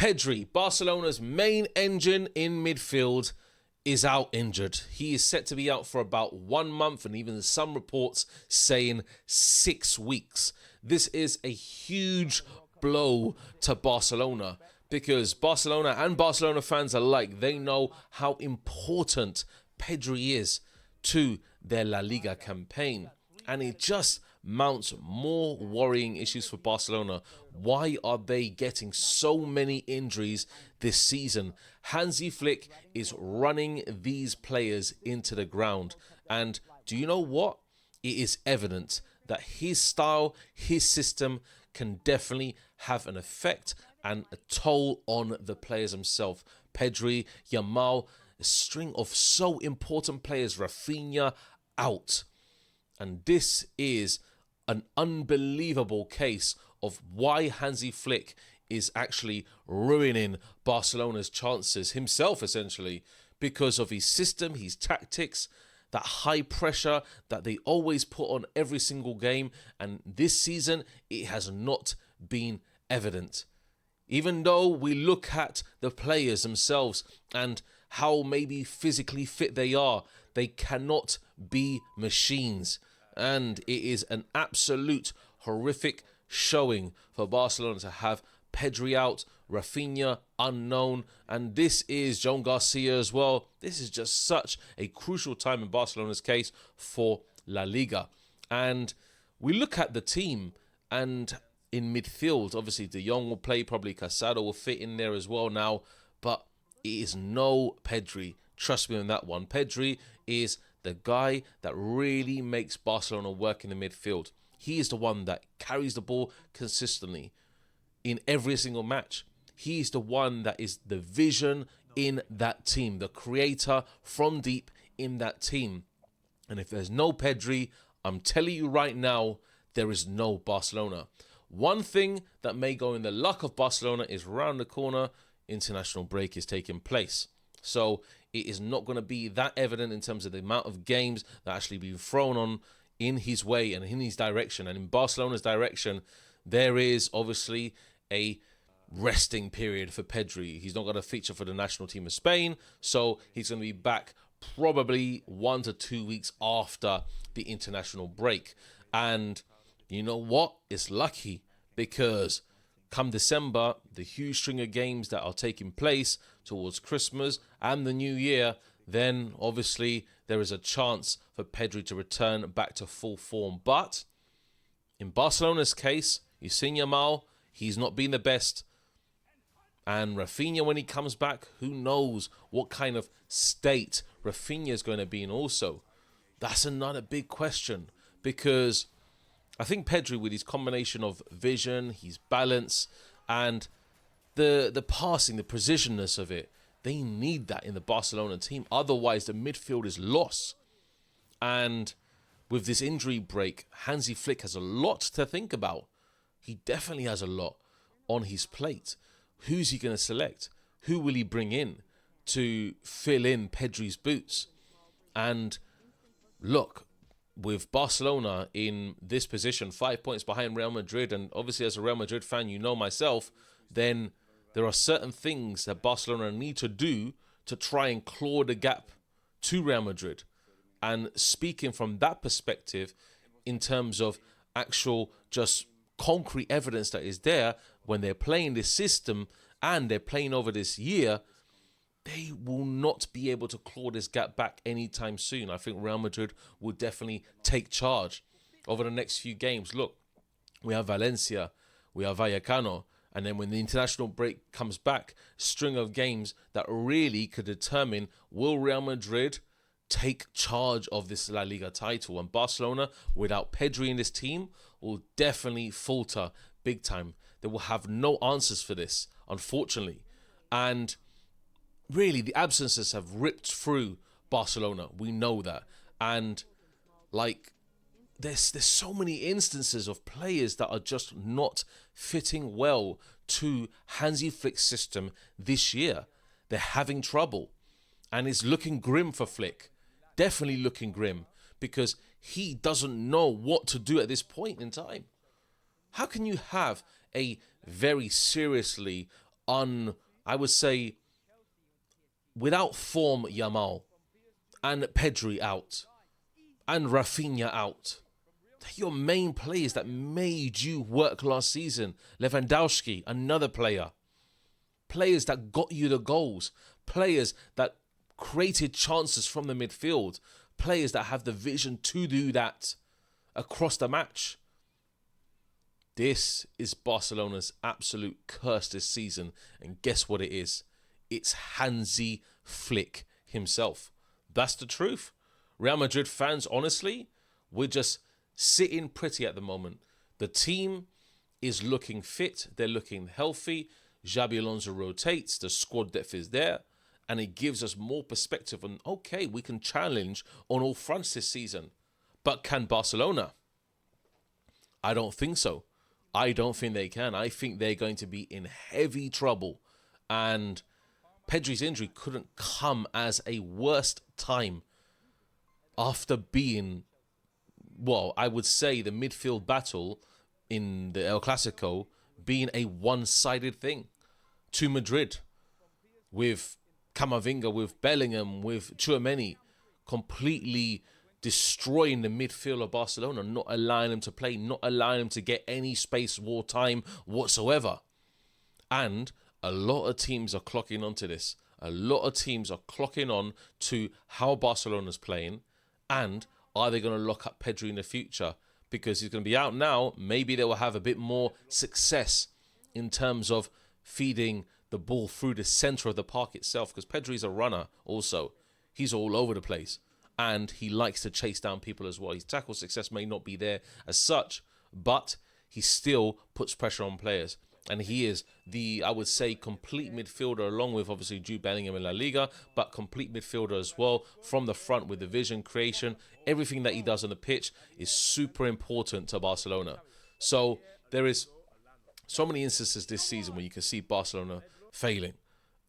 Pedri, Barcelona's main engine in midfield, is out injured. He is set to be out for about 1 month and even some reports saying 6 weeks. This is a huge blow to Barcelona because Barcelona and Barcelona fans alike, they know how important Pedri is to their La Liga campaign. And it just mounts more worrying issues for Barcelona. Why are they getting so many injuries this season? Hansi Flick is running these players into the ground. And do you know what? It is evident that his style, his system can definitely have an effect and a toll on the players themselves. Pedri, Yamal, a string of so important players, Rafinha out. And this is an unbelievable case of why Hansi Flick is actually ruining Barcelona's chances himself, essentially, because of his system, his tactics, that high pressure that they always put on every single game. And this season, it has not been evident. Even though we look at the players themselves and how maybe physically fit they cannot be machines. And it is an absolute horrific showing for Barcelona to have Pedri out, Rafinha unknown, and this is John Garcia as well. This is just such a crucial time in Barcelona's case for La Liga. And we look at the team, and in midfield, obviously De Jong will play, probably Casado will fit in there as well now, but it is no Pedri. Trust me on that one. Pedri is the guy that really makes Barcelona work in the midfield. He is the one that carries the ball consistently in every single match. He is the one that is the vision in that team, the creator from deep in that team. And if there's no Pedri, I'm telling you right now, there is no Barcelona. One thing that may go in the luck of Barcelona is round the corner, international break is taking place. So it is not going to be that evident in terms of the amount of games that actually be thrown on in his way and in his direction. And in Barcelona's direction, there is obviously a resting period for Pedri. He's not going to feature for the national team of Spain, so he's going to be back probably 1 to 2 weeks after the international break. And you know what? It's lucky because come December, the huge string of games that are taking place towards Christmas and the New Year, then obviously there is a chance for Pedri to return back to full form. But in Barcelona's case, you've seen Yamal, he's not been the best. And Rafinha, when he comes back, who knows what kind of state Rafinha is going to be in also. That's another big question because I think Pedri, with his combination of vision, his balance, and the passing, the precisionness of it, they need that in the Barcelona team. Otherwise, the midfield is lost. And with this injury break, Hansi Flick has a lot to think about. He definitely has a lot on his plate. Who's he going to select? Who will he bring in to fill in Pedri's boots? And look, with Barcelona in this position, 5 points behind Real Madrid, and obviously as a Real Madrid fan, you know myself, then there are certain things that Barcelona need to do to try and claw the gap to Real Madrid. And speaking from that perspective, in terms of actual just concrete evidence that is there, when they're playing this system and they're playing over this year, they will not be able to claw this gap back anytime soon. I think Real Madrid will definitely take charge over the next few games. Look, we have Valencia, we have Vallecano, and then when the international break comes back, string of games that really could determine will Real Madrid take charge of this La Liga title. And Barcelona, without Pedri in this team, will definitely falter big time. They will have no answers for this, unfortunately. And really, the absences have ripped through Barcelona. We know that. And like, there's so many instances of players that are just not fitting well to Hansi Flick's system this year. They're having trouble. And it's looking grim for Flick. Definitely looking grim. Because he doesn't know what to do at this point in time. How can you have a very seriously I would say, without form Yamal, and Pedri out, and Rafinha out. They're your main players that made you work last season. Lewandowski, another player. Players that got you the goals. Players that created chances from the midfield. Players that have the vision to do that across the match. This is Barcelona's absolute curse this season. And guess what it is? It's Hansi Flick himself. That's the truth. Real Madrid fans, honestly, we're just sitting pretty at the moment. The team is looking fit. They're looking healthy. Xabi Alonso rotates. The squad depth is there. And it gives us more perspective on, okay, we can challenge on all fronts this season. But can Barcelona? I don't think so. I don't think they can. I think they're going to be in heavy trouble. And Pedri's injury couldn't come as a worst time after being, well, I would say the midfield battle in the El Clasico being a one-sided thing to Madrid, with Camavinga, with Bellingham, with Tchouaméni completely destroying the midfield of Barcelona, not allowing them to play, not allowing them to get any space or time whatsoever. And a lot of teams are clocking onto this. A lot of teams are clocking on to how Barcelona's playing, and are they going to lock up Pedri in the future? Because he's going to be out now. Maybe they will have a bit more success in terms of feeding the ball through the centre of the park itself. Because Pedri's a runner also. He's all over the place. And he likes to chase down people as well. His tackle success may not be there as such, but he still puts pressure on players. And he is the, I would say, complete midfielder, along with obviously Jude Bellingham in LaLiga, but complete midfielder as well from the front with the vision, creation. Everything that he does on the pitch is super important to Barcelona. So there is so many instances this season where you can see Barcelona failing.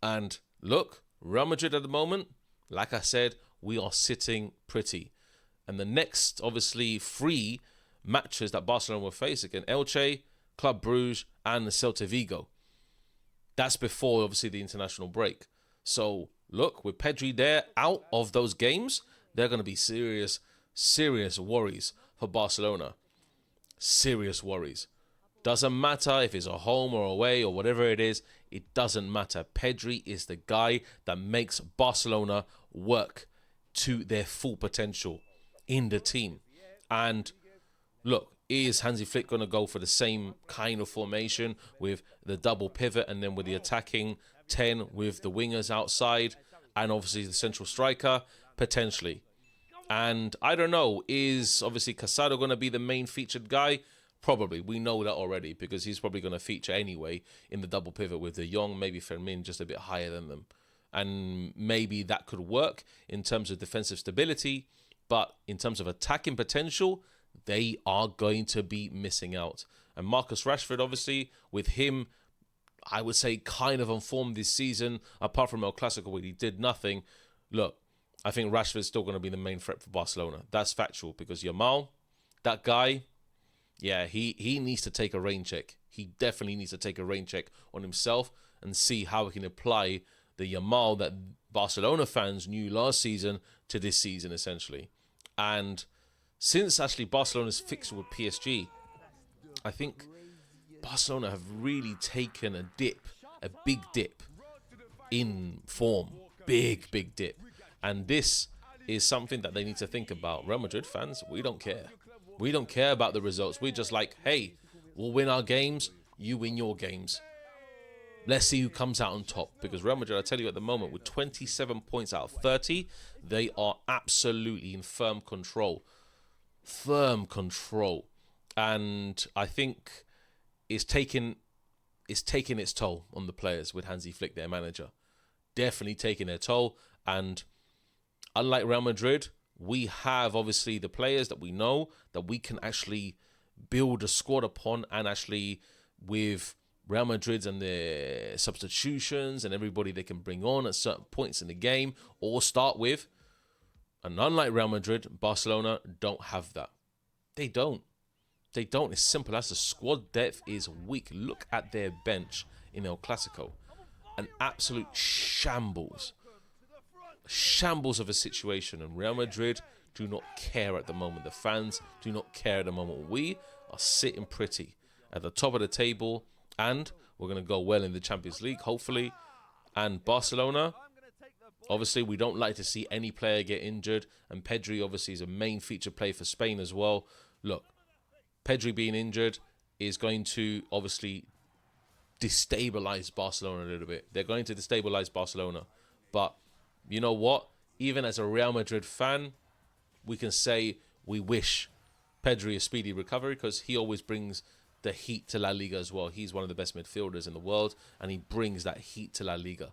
And look, Real Madrid at the moment, like I said, we are sitting pretty. And the next, obviously, 3 matches that Barcelona will face again, Elche, Club Brugge, and the Celta Vigo. That's before, obviously, the international break. So, look, with Pedri there out of those games, they're going to be serious, serious worries for Barcelona. Serious worries. Doesn't matter if it's a home or away or whatever it is. It doesn't matter. Pedri is the guy that makes Barcelona work to their full potential in the team. And look, is Hansi Flick going to go for the same kind of formation with the double pivot and then with the attacking 10 with the wingers outside and obviously the central striker? Potentially. And I don't know, is obviously Casado going to be the main featured guy? Probably. We know that already because he's probably going to feature anyway in the double pivot with De Jong, maybe Fermin just a bit higher than them. And maybe that could work in terms of defensive stability, but in terms of attacking potential, they are going to be missing out. And Marcus Rashford, obviously, with him, I would say kind of on form this season, apart from El Clasico where he did nothing. Look, I think Rashford's still going to be the main threat for Barcelona. That's factual because Yamal, that guy, yeah, he needs to take a rain check. He definitely needs to take a rain check on himself and see how he can apply the Yamal that Barcelona fans knew last season to this season, essentially. And since actually Barcelona's fixture with PSG, I think Barcelona have really taken a dip, a big dip in form. Big dip. And this is something that they need to think about. Real Madrid fans, we don't care. We don't care about the results. We're just like, hey, we'll win our games, you win your games. Let's see who comes out on top. Because Real Madrid, I tell you at the moment, with 27 points out of 30, they are absolutely in firm control. Firm control. And I think it's taking its toll on the players with Hansi Flick, their manager. Definitely taking their toll. And unlike Real Madrid, we have obviously the players that we know that we can actually build a squad upon, and actually with Real Madrid and their substitutions and everybody they can bring on at certain points in the game or start with. And unlike Real Madrid, Barcelona don't have that. They don't. It's simple as the squad depth is weak. Look at their bench in El Clasico. an absolute shambles of a situation, and Real Madrid do not care at the moment. The fans do not care at the moment. We are sitting pretty at the top of the table, and we're going to go well in the Champions League, hopefully. And Barcelona, obviously, we don't like to see any player get injured, and Pedri obviously is a main feature play for Spain as well. Look, Pedri being injured is going to obviously destabilize Barcelona a little bit. They're going to destabilize Barcelona. But you know what? Even as a Real Madrid fan, we can say we wish Pedri a speedy recovery, because he always brings the heat to La Liga as well. He's one of the best midfielders in the world, and he brings that heat to La Liga.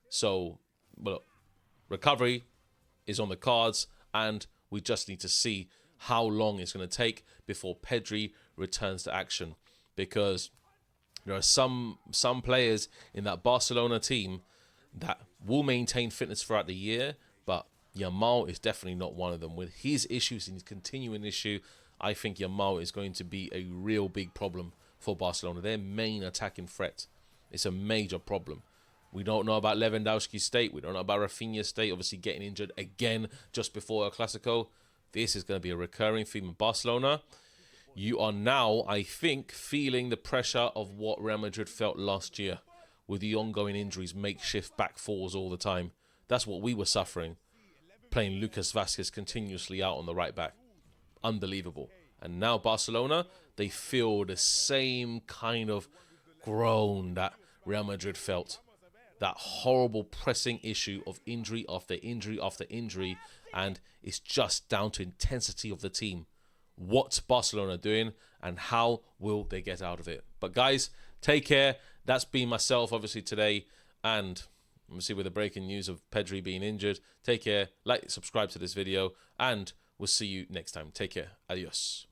So, well, recovery is on the cards, and we just need to see how long it's going to take before Pedri returns to action, because there are some players in that Barcelona team that will maintain fitness throughout the year, but Yamal is definitely not one of them. With his issues and his continuing issue, I think Yamal is going to be a real big problem for Barcelona. Their main attacking threat. It's a major problem. We don't know about Lewandowski's state. We don't know about Rafinha's state, obviously getting injured again just before El Clasico. This is going to be a recurring theme in Barcelona. You are now, I think, feeling the pressure of what Real Madrid felt last year with the ongoing injuries, makeshift back fours all the time. That's what we were suffering, playing Lucas Vazquez continuously out on the right back. Unbelievable. And now Barcelona, they feel the same kind of groan that Real Madrid felt. That horrible pressing issue of injury after injury after injury, and it's just down to intensity of the team. What's Barcelona doing, and how will they get out of it? But guys, take care. That's been myself, obviously, today, and obviously with the breaking news of Pedri being injured. Take care, like, subscribe to this video, and we'll see you next time. Take care. Adios.